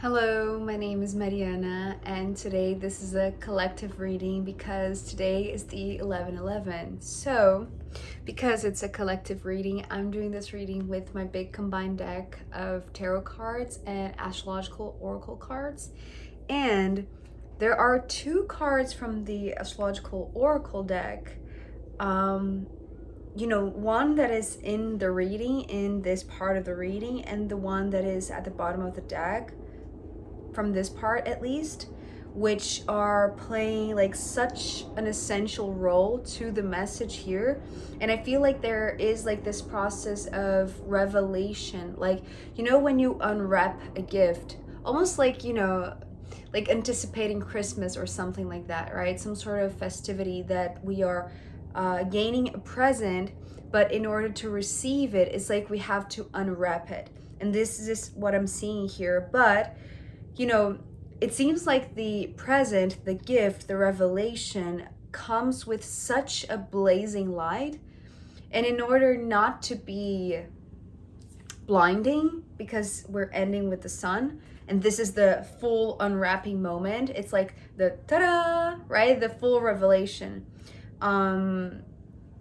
Hello, my name is Mariana, and today this is a collective reading because today is the 11/11. So, because it's a collective reading, I'm doing this reading with my big combined deck of tarot cards and astrological oracle cards. And there are two cards from the astrological oracle deck. One that is in the reading, in this part of the reading, and the one that is at the bottom of the deck from this part at least, which are playing like such an essential role to the message here. And I feel like there is like this process of revelation, like when you unwrap a gift, almost like like anticipating Christmas or something like that, right? Some sort of festivity that we are gaining a present, but in order to receive it, it's like we have to unwrap it. And this is what I'm seeing here. But it seems like the present, the gift, the revelation comes with such a blazing light. And in order not to be blinding, because we're ending with the sun, and this is the full unwrapping moment, it's like the ta-da, right? The full revelation.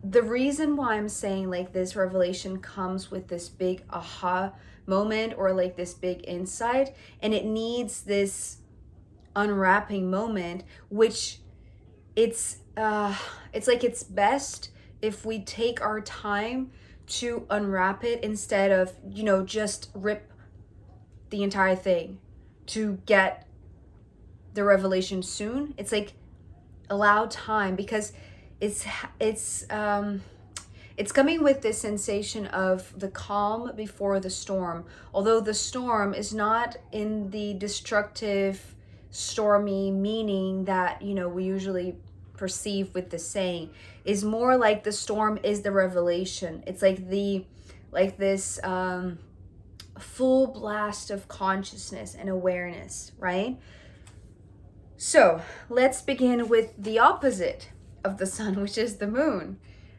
The reason why I'm saying like this revelation comes with this big aha moment or like this big insight, and it needs this unwrapping moment, which it's like it's best if we take our time to unwrap it instead of just rip the entire thing to get the revelation soon. It's like allow time, because it's coming with this sensation of the calm before the storm. Although the storm is not in the destructive, stormy meaning that, we usually perceive with the saying, is more like the storm is the revelation. It's like this full blast of consciousness and awareness, right? So let's begin with the opposite of the sun, which is the moon.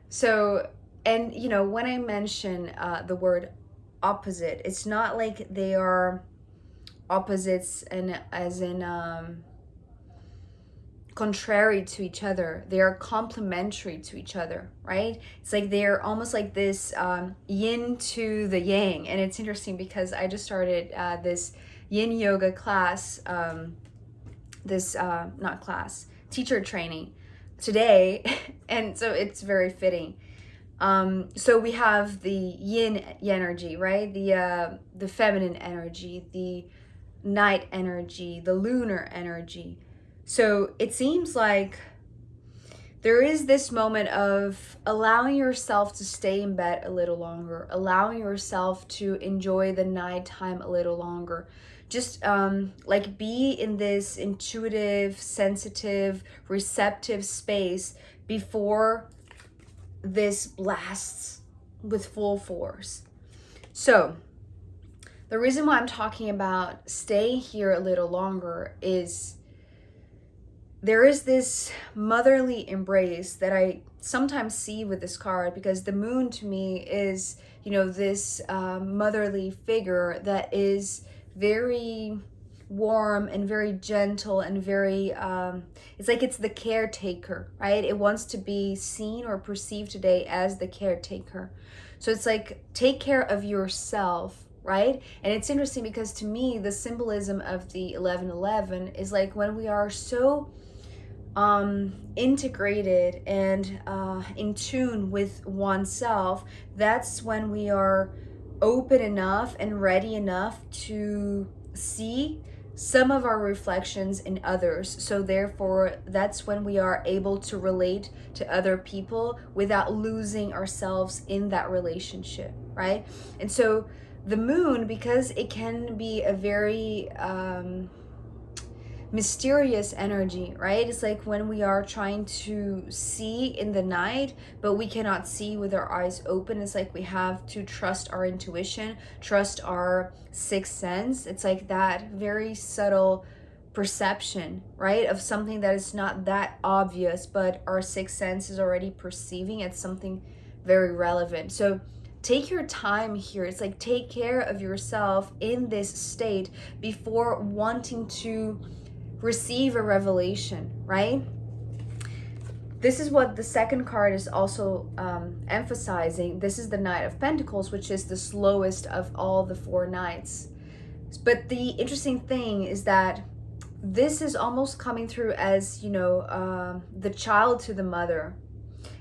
So, and when I mention the word opposite, it's not like they are opposites and as in contrary to each other. They are complementary to each other, right? It's like they're almost like this yin to the yang. And it's interesting because I just started this yin yoga class, teacher training today. And so it's very fitting. So we have the yin energy, right? The feminine energy, the night energy, the lunar energy. So it seems like there is this moment of allowing yourself to stay in bed a little longer, allowing yourself to enjoy the nighttime a little longer. Just like be in this intuitive, sensitive, receptive space before this blasts with full force. So the reason why I'm talking about stay here a little longer is there is this motherly embrace that I sometimes see with this card, because the moon to me is, this motherly figure that is very warm and very gentle and very it's like it's the caretaker, right? It wants to be seen or perceived today as the caretaker. So it's like take care of yourself, right? And it's interesting because to me the symbolism of the 11/11 is like when we are so integrated and in tune with oneself, that's when we are open enough and ready enough to see some of our reflections in others. So therefore, that's when we are able to relate to other people without losing ourselves in that relationship, right? And so the moon, because it can be a very mysterious energy, right? It's like when we are trying to see in the night, but we cannot see with our eyes open. It's like we have to trust our intuition, trust our sixth sense. It's like that very subtle perception, right? Of something that is not that obvious, but our sixth sense is already perceiving as something very relevant. So take your time here. It's like, take care of yourself in this state before wanting to receive a revelation, right? This is what the second card is also emphasizing. This is the Knight of Pentacles, which is the slowest of all the 4 knights. But the interesting thing is that this is almost coming through as, the child to the mother.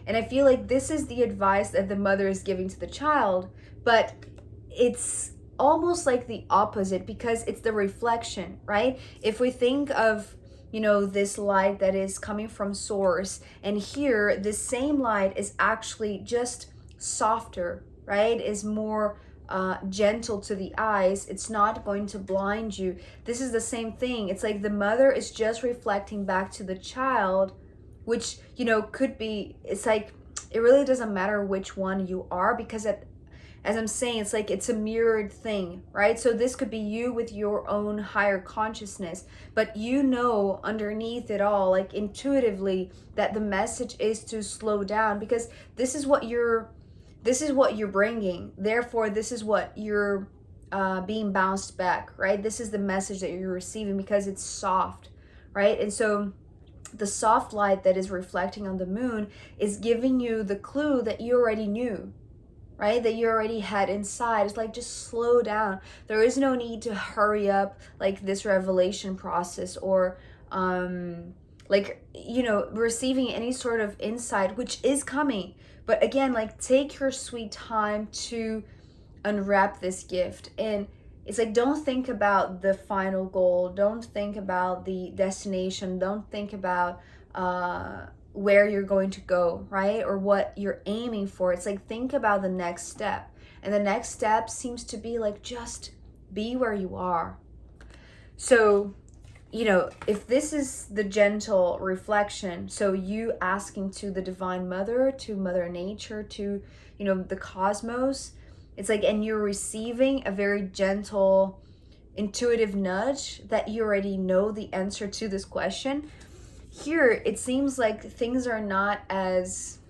And I feel like this is the advice that the mother is giving to the child, but it's almost like the opposite, because it's the reflection, right? If we think of, this light that is coming from source, and here this same light is actually just softer, right? Is more gentle to the eyes. It's not going to blind you. This is the same thing. It's like the mother is just reflecting back to the child, which, could be, it's like, it really doesn't matter which one you are, because as I'm saying, it's like, it's a mirrored thing, right? So this could be you with your own higher consciousness, but underneath it all, like intuitively, that the message is to slow down, because this is what you're bringing. Therefore, this is what you're being bounced back, right? This is the message that you're receiving, because it's soft, right? And so the soft light that is reflecting on the moon is giving you the clue that you already knew, right? That you already had inside. It's like, just slow down. There is no need to hurry up like this revelation process, or receiving any sort of insight, which is coming. But again, like, take your sweet time to unwrap this gift. And it's like, don't think about the final goal. Don't think about the destination. Don't think about where you're going to go, right? Or what you're aiming for. It's like, think about the next step. And the next step seems to be like, just be where you are. So, if this is the gentle reflection, so you asking to the Divine Mother, to Mother Nature, to, the cosmos, it's like, and you're receiving a very gentle, intuitive nudge that you already know the answer to this question. Here, it seems like things are not as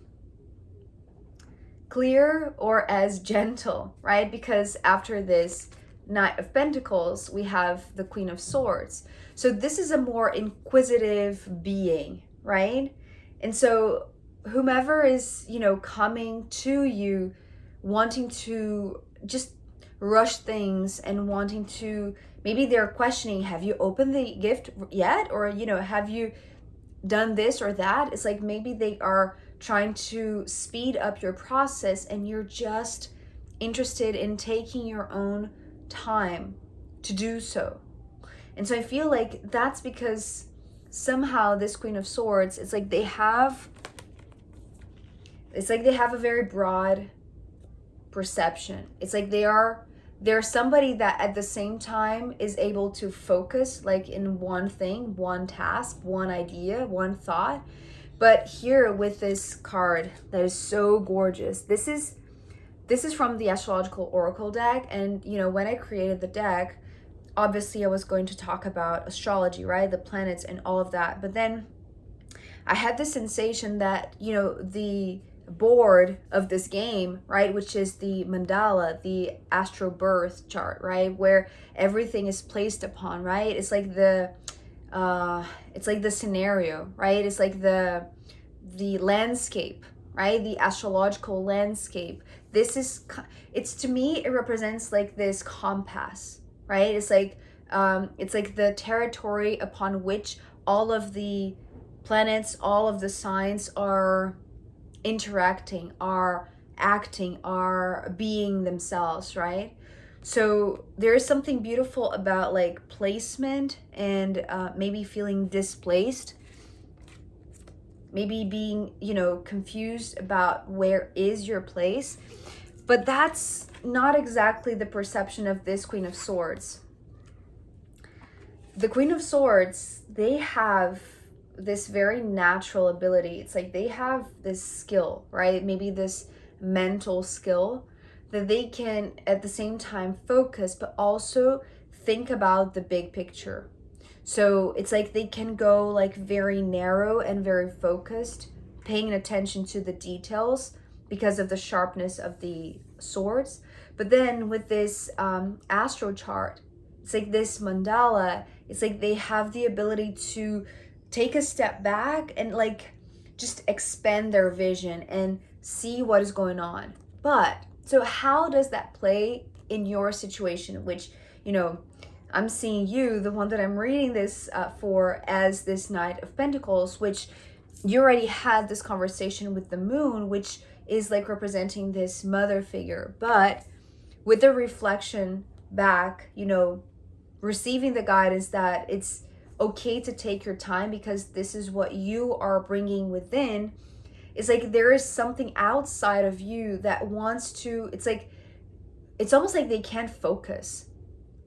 clear or as gentle, right? Because after this Knight of Pentacles, we have the Queen of Swords. So this is a more inquisitive being, right? And so whomever is, coming to you, wanting to just rush things and wanting to, maybe they're questioning, have you opened the gift yet? Or, have you done this or that? It's like, maybe they are trying to speed up your process, and you're just interested in taking your own time to do so. And so I feel like that's because somehow this Queen of Swords, it's like they have a very broad perception. It's like they're somebody that at the same time is able to focus like in one thing, one task, one idea, one thought. But here with this card that is so gorgeous, this is from the Astrological Oracle deck. And when I created the deck, obviously I was going to talk about astrology, right? The planets and all of that. But then I had this sensation that, the board of this game, right, which is the mandala, the astro birth chart, right, where everything is placed upon, right? It's like the scenario, right? It's like the landscape, right? The astrological landscape. It's to me, it represents like this compass, right? It's like the territory upon which all of the planets, all of the signs are interacting, are acting, are being themselves, right? So there is something beautiful about like placement and maybe feeling displaced, maybe being, confused about where is your place. But that's not exactly the perception of this Queen of Swords. The Queen of Swords, they have this very natural ability. It's like they have this skill, right? Maybe this mental skill that they can at the same time focus, but also think about the big picture. So it's like they can go like very narrow and very focused, paying attention to the details because of the sharpness of the Swords. But then with this astro chart, it's like this mandala, it's like they have the ability to take a step back and like just expand their vision and see what is going on. But so how does that play in your situation, which, you know, I'm seeing you, the one that I'm reading this for, as this Knight of Pentacles, which you already had this conversation with the moon, which is like representing this mother figure. But with the reflection back, you know, receiving the guidance that it's okay to take your time because this is what you are bringing within. It's like there is something outside of you that wants to, it's like, it's almost like they can't focus,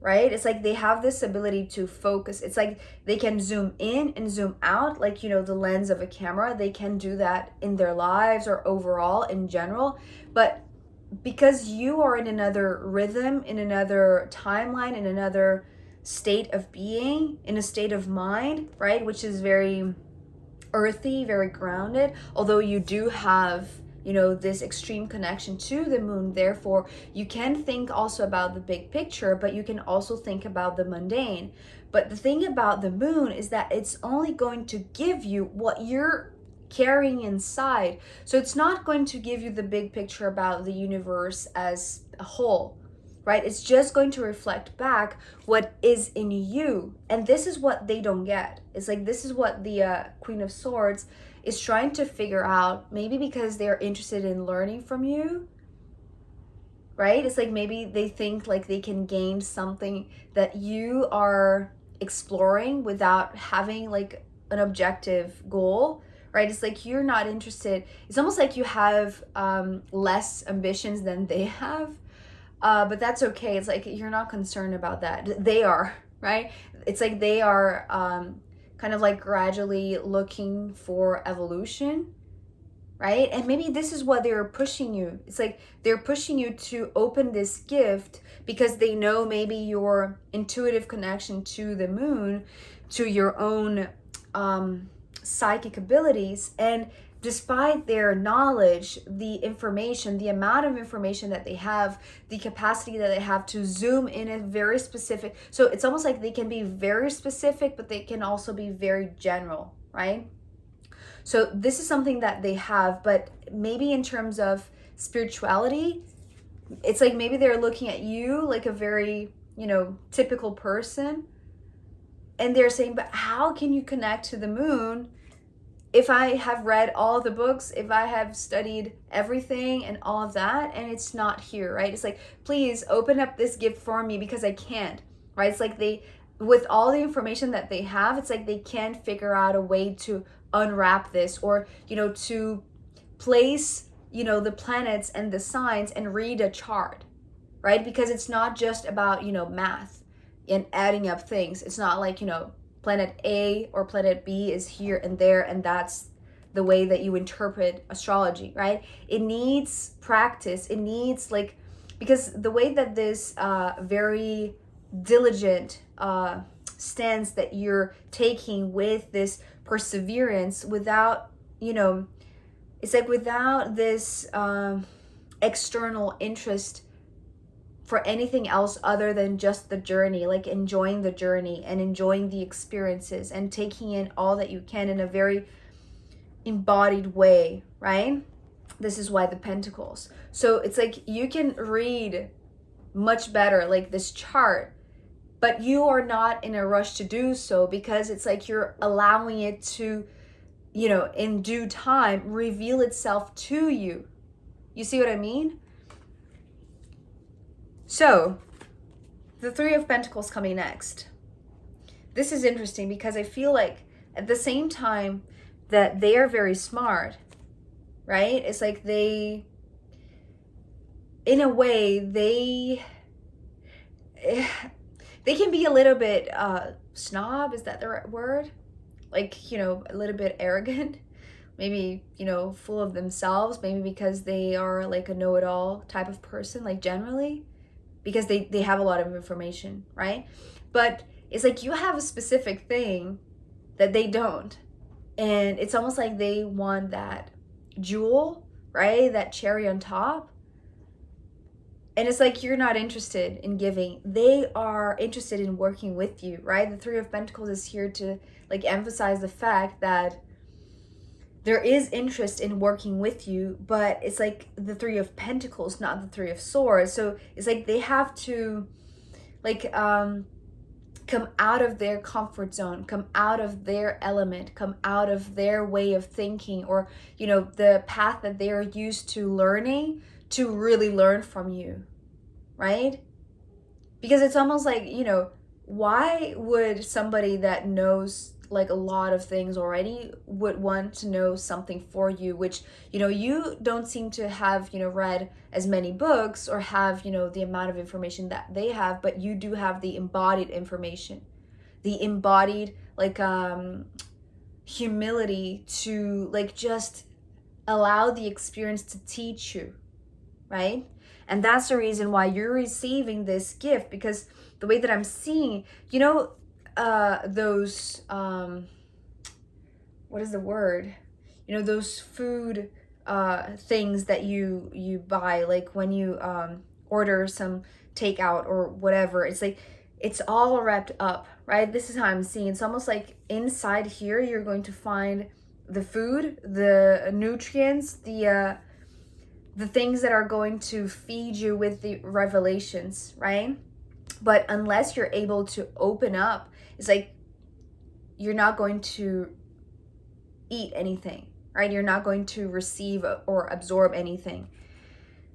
right? It's like they have this ability to focus. It's like they can zoom in and zoom out, like, you know, the lens of a camera. They can do that in their lives or overall in general. But because you are in another rhythm, in another timeline, in another state of being, in a state of mind, right? Which is very earthy, very grounded, although you do have, you know, this extreme connection to the moon. Therefore, you can think also about the big picture, but you can also think about the mundane. But the thing about the moon is that it's only going to give you what you're carrying inside. So it's not going to give you the big picture about the universe as a whole, right? It's just going to reflect back what is in you. And this is what they don't get. It's like, this is what the Queen of Swords is trying to figure out, maybe because they're interested in learning from you, right? It's like maybe they think like they can gain something that you are exploring without having like an objective goal, right? It's like you're not interested. It's almost like you have less ambitions than they have. But that's okay. It's like you're not concerned about that. They are, right? It's like they are kind of like gradually looking for evolution, right? And maybe this is what they're pushing you. It's like they're pushing you to open this gift because they know maybe your intuitive connection to the moon, to your own psychic abilities. And despite their knowledge, the information, the amount of information that they have, the capacity that they have to zoom in a very specific, so it's almost like they can be very specific, but they can also be very general, right? So this is something that they have, but maybe in terms of spirituality, it's like maybe they're looking at you like a very, you know, typical person. And they're saying, but how can you connect to the moon if I have read all the books, if I have studied everything and all of that, and it's not here, right? It's like, please open up this gift for me because I can't, right? It's like they, with all the information that they have, it's like they can't figure out a way to unwrap this, or, you know, to place, you know, the planets and the signs and read a chart, right? Because it's not just about, you know, math and adding up things. It's not like, you know, planet A or planet B is here and there, and that's the way that you interpret astrology, right? It needs practice. It needs like, because the way that this very diligent stance that you're taking with this perseverance, without, you know, it's like without this external interest for anything else other than just the journey, like enjoying the journey and enjoying the experiences and taking in all that you can in a very embodied way, right? This is why the Pentacles. So it's like you can read much better like this chart, but you are not in a rush to do so, because it's like you're allowing it to, you know, in due time reveal itself to you. You see what I mean? So, the Three of Pentacles coming next. This is interesting because I feel like at the same time that they are very smart, right? It's like they, in a way, they can be a little bit snob, is that the right word? Like, you know, a little bit arrogant. Maybe, you know, full of themselves. Maybe because they are like a know-it-all type of person, like generally. Because they have a lot of information, right? But it's like you have a specific thing that they don't. And it's almost like they want that jewel, right? That cherry on top. And it's like you're not interested in giving. They are interested in working with you, right? The Three of Pentacles is here to like emphasize the fact that there is interest in working with you, but it's like the Three of Pentacles, not the Three of Swords. So it's like they have to like come out of their comfort zone, come out of their element, come out of their way of thinking, or you know, the path that they're used to learning, to really learn from you, right? Because it's almost like, you know, why would somebody that knows like a lot of things already would want to know something for you, which, you know, you don't seem to have, you know, read as many books or have, you know, the amount of information that they have, but you do have the embodied information, the embodied like humility to like just allow the experience to teach you, right? And that's the reason why you're receiving this gift, because the way that I'm seeing, you know, those what is the word, you know, those food things that you buy, like when you order some takeout or whatever, it's like it's all wrapped up, right? This is how I'm seeing. It's almost like inside here you're going to find the food, the nutrients, the things that are going to feed you with the revelations, right? But unless you're able to open up, it's like you're not going to eat anything, right? You're not going to receive or absorb anything.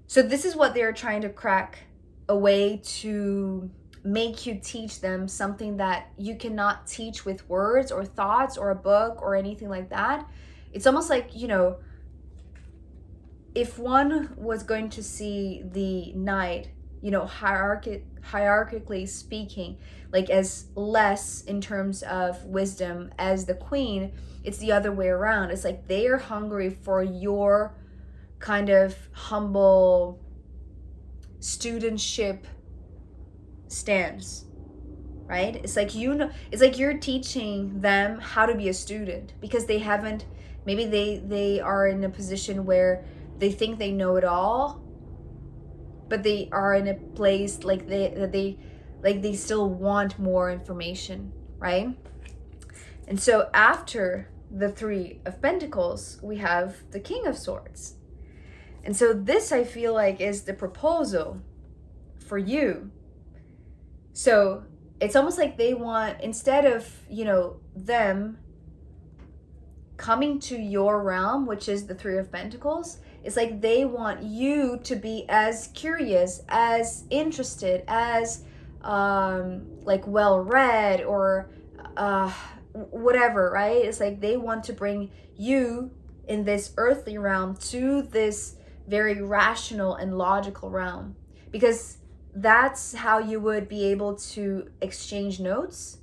So this is what they're trying to crack a way to make you teach them something that you cannot teach with words or thoughts or a book or anything like that. It's almost like, you know, if one was going to see the knight, you know, hierarchically speaking, like as less in terms of wisdom as the queen, it's the other way around. It's like they are hungry for your kind of humble studentship stance, right? It's like, you know, it's like you're teaching them how to be a student because they haven't, maybe they are in a position where they think they know it all, but they are in a place like they still want more information, right? And so after the Three of Pentacles, we have the King of Swords. And so this, I feel like, is the proposal for you. So it's almost like they want, instead of, you know, them coming to your realm, which is the Three of Pentacles, it's like they want you to be as curious, as interested, as like well-read or whatever, right? It's like they want to bring you in this earthly realm to this very rational and logical realm, because that's how you would be able to exchange notes,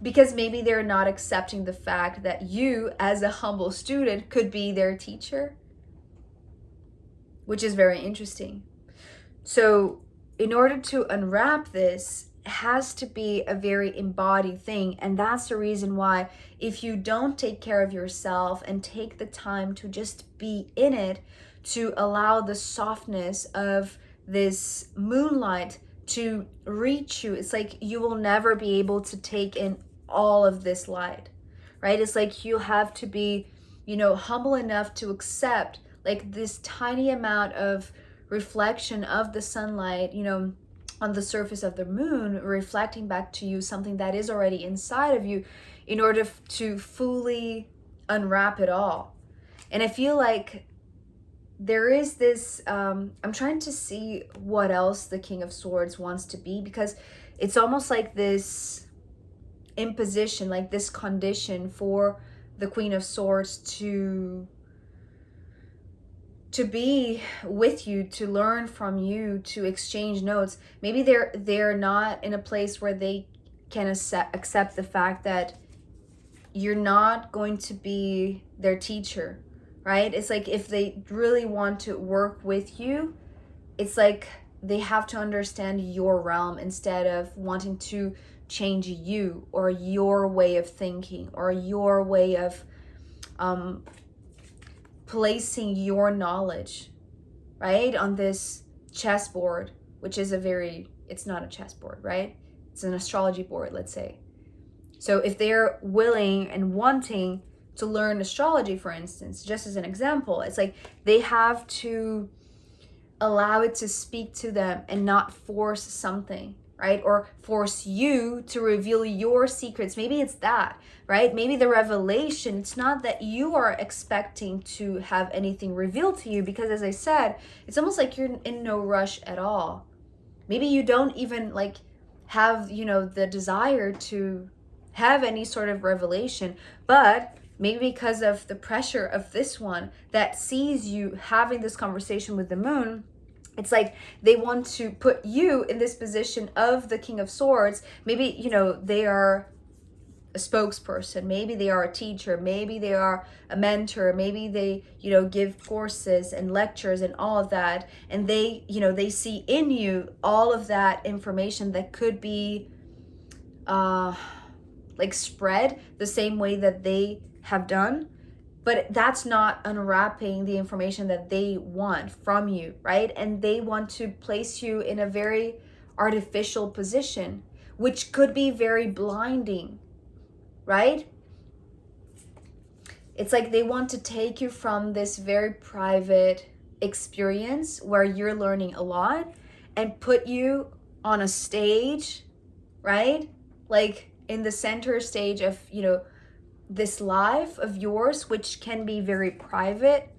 because maybe they're not accepting the fact that you as a humble student could be their teacher, which is very interesting. So in order to unwrap this, it has to be a very embodied thing. And that's the reason why, if you don't take care of yourself and take the time to just be in it, to allow the softness of this moonlight to reach you, it's like you will never be able to take in all of this light, right? It's like you have to be, you know, humble enough to accept like this tiny amount of reflection of the sunlight, you know, on the surface of the moon, reflecting back to you something that is already inside of you, in order to fully unwrap it all. And I feel like there is this, I'm trying to see what else the King of Swords wants to be, because it's almost like this imposition, like this condition for the Queen of Swords to be with you, to learn from you, to exchange notes. Maybe they're not in a place where they can accept the fact that you're not going to be their teacher, right? It's like if they really want to work with you, it's like they have to understand your realm instead of wanting to change you or your way of thinking or your way of placing your knowledge, right, on this chessboard, which is it's not a chessboard, right? It's an astrology board, let's say. So if they're willing and wanting to learn astrology, for instance, just as an example, it's like they have to allow it to speak to them and not force something, right? Or force you to reveal your secrets. Maybe it's that, right? Maybe the revelation, it's not that you are expecting to have anything revealed to you, because as I said, it's almost like you're in no rush at all. Maybe you don't even like have, the desire to have any sort of revelation, but maybe because of the pressure of this one that sees you having this conversation with the moon, it's like they want to put you in this position of the King of Swords. Maybe, they are a spokesperson, maybe they are a teacher, maybe they are a mentor, maybe they, give courses and lectures and all of that. And they, they see in you all of that information that could be like spread the same way that they have done, but that's not unwrapping the information that they want from you, right? And they want to place you in a very artificial position, which could be very blinding, right? It's like they want to take you from this very private experience where you're learning a lot and put you on a stage, right? Like in the center stage of, this life of yours, which can be very private,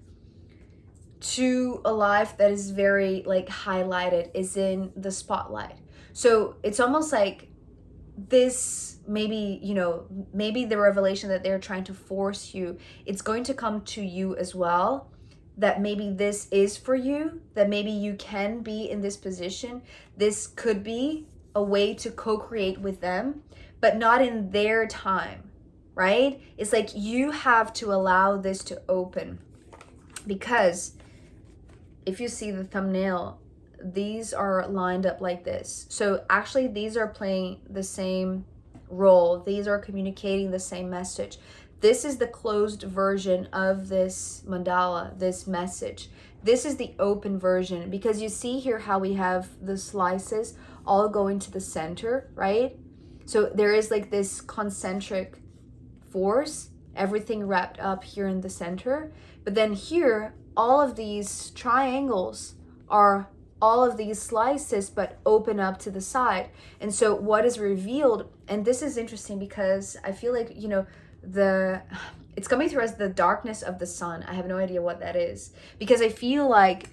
to a life that is very like highlighted, is in the spotlight. So it's almost like this, maybe, maybe the revelation that they're trying to force you, it's going to come to you as well, that maybe this is for you, that maybe you can be in this position. This could be a way to co-create with them, but not in their time, right? It's like you have to allow this to open, because if you see the thumbnail, these are lined up like this. So actually these are playing the same role. These are communicating the same message. This is the closed version of this mandala, this message. This is the open version, because you see here how we have the slices all going to the center, right? So there is like this concentric force, everything wrapped up here in the center. But then here, all of these triangles are all of these slices, but open up to the side. And so what is revealed, and this is interesting because I feel like, it's coming through as the darkness of the sun. I have no idea what that is, because I feel like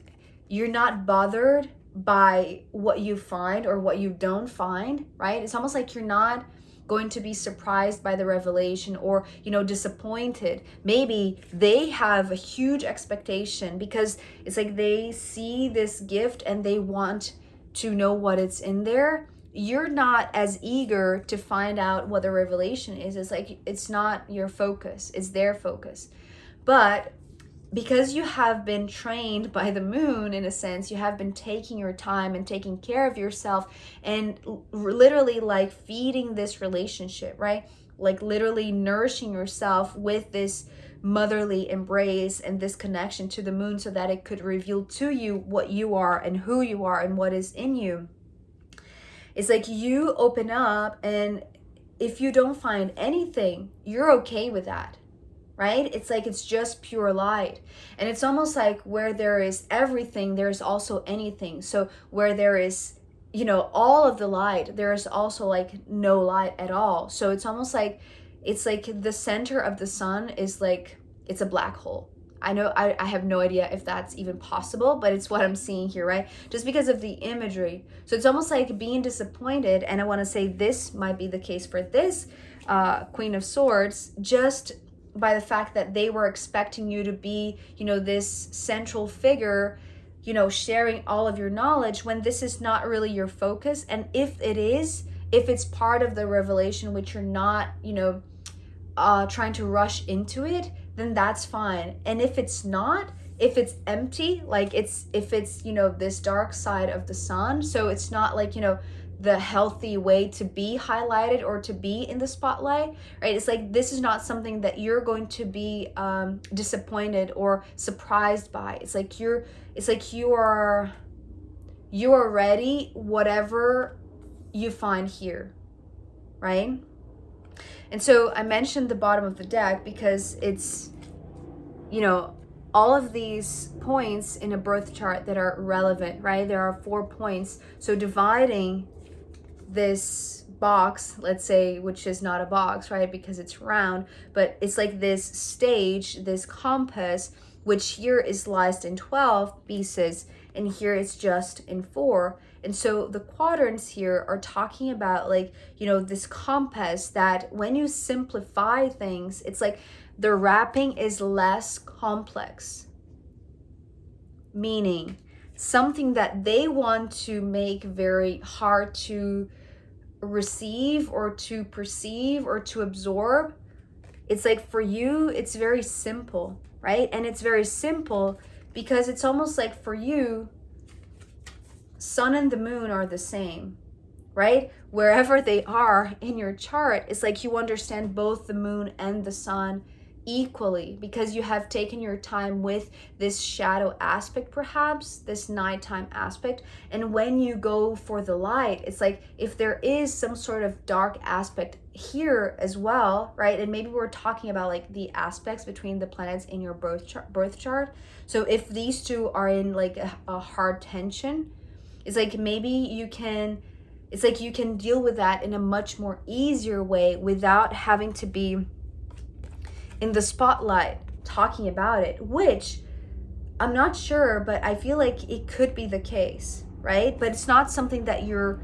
you're not bothered by what you find or what you don't find, right? It's almost like you're not going to be surprised by the revelation or, disappointed. Maybe they have a huge expectation because it's like they see this gift and they want to know what it's in there. You're not as eager to find out what the revelation is. It's like, it's not your focus, it's their focus. But because you have been trained by the moon, in a sense, you have been taking your time and taking care of yourself and literally like feeding this relationship, right? Like literally nourishing yourself with this motherly embrace and this connection to the moon, so that it could reveal to you what you are and who you are and what is in you. It's like you open up, and if you don't find anything, you're okay with that, right? It's like it's just pure light. And it's almost like where there is everything, there's also anything. So where there is, all of the light, there is also like no light at all. So it's almost like, it's like the center of the sun is like, it's a black hole. I know I have no idea if that's even possible, but it's what I'm seeing here, right? Just because of the imagery. So it's almost like being disappointed, and I want to say this might be the case for this Queen of Swords, just by the fact that they were expecting you to be, this central figure, sharing all of your knowledge, when this is not really your focus. And if it is, if it's part of the revelation, which you're not, trying to rush into it, then that's fine. And if it's not, if it's empty, like if it's, this dark side of the sun, so it's not like, the healthy way to be highlighted or to be in the spotlight, right? It's like, this is not something that you're going to be disappointed or surprised by. It's like you are you are ready, whatever you find here, right? And so I mentioned the bottom of the deck because it's, you know, all of these points in a birth chart that are relevant, right? There are 4 points. So dividing this box, let's say, which is not a box, right? Because it's round, but it's like this stage, this compass, which here is sliced in 12 pieces and here it's just in 4. And so the quadrants here are talking about, like, you know, this compass that when you simplify things, it's like the wrapping is less complex, meaning something that they want to make very hard to receive or to perceive or to absorb, it's like for you it's very simple, right? And it's very simple because it's almost like for you, sun and the moon are the same, right? Wherever they are in your chart, it's like you understand both the moon and the sun equally because you have taken your time with this shadow aspect, perhaps this nighttime aspect. And when you go for the light, it's like if there is some sort of dark aspect here as well, right? And maybe we're talking about like the aspects between the planets in your birth chart. So if these two are in like a hard tension, it's like maybe you can, it's like you can deal with that in a much more easier way without having to be in the spotlight talking about it, which I'm not sure, but I feel like it could be the case, right? But it's not something that you're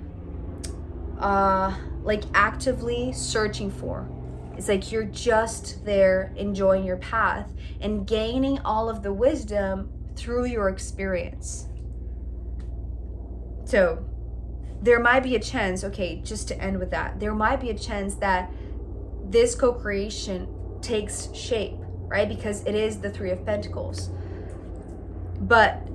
like actively searching for. It's like you're just there enjoying your path and gaining all of the wisdom through your experience. So there might be a chance, okay, just to end with that, there might be a chance that this co-creation takes shape, right? Because it is the 3 of Pentacles. But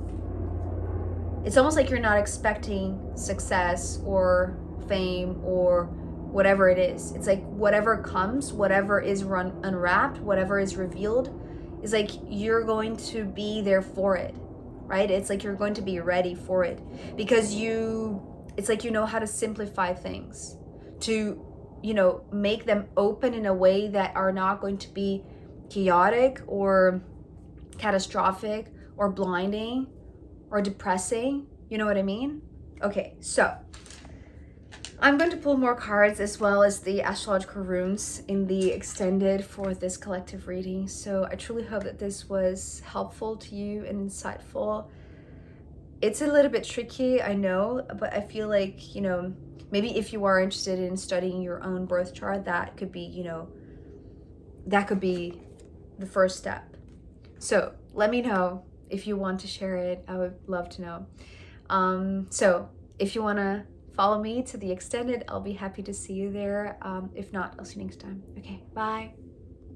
it's almost like you're not expecting success or fame or whatever it is. It's like whatever comes, whatever is unwrapped, whatever is revealed, is like you're going to be there for it, right? It's like you're going to be ready for it because it's like you know how to simplify things, to, you know, make them open in a way that are not going to be chaotic or catastrophic or blinding or depressing. You know what I mean? Okay, so I'm going to pull more cards as well as the astrological runes in the extended for this collective reading. So I truly hope that this was helpful to you and insightful. It's a little bit tricky, I know, but I feel like, you know, maybe if you are interested in studying your own birth chart, that could be, you know, that could be the first step. So let me know if you want to share it. I would love to know. So if you want to follow me to the extended, I'll be happy to see you there. If not, I'll see you next time. Okay, bye.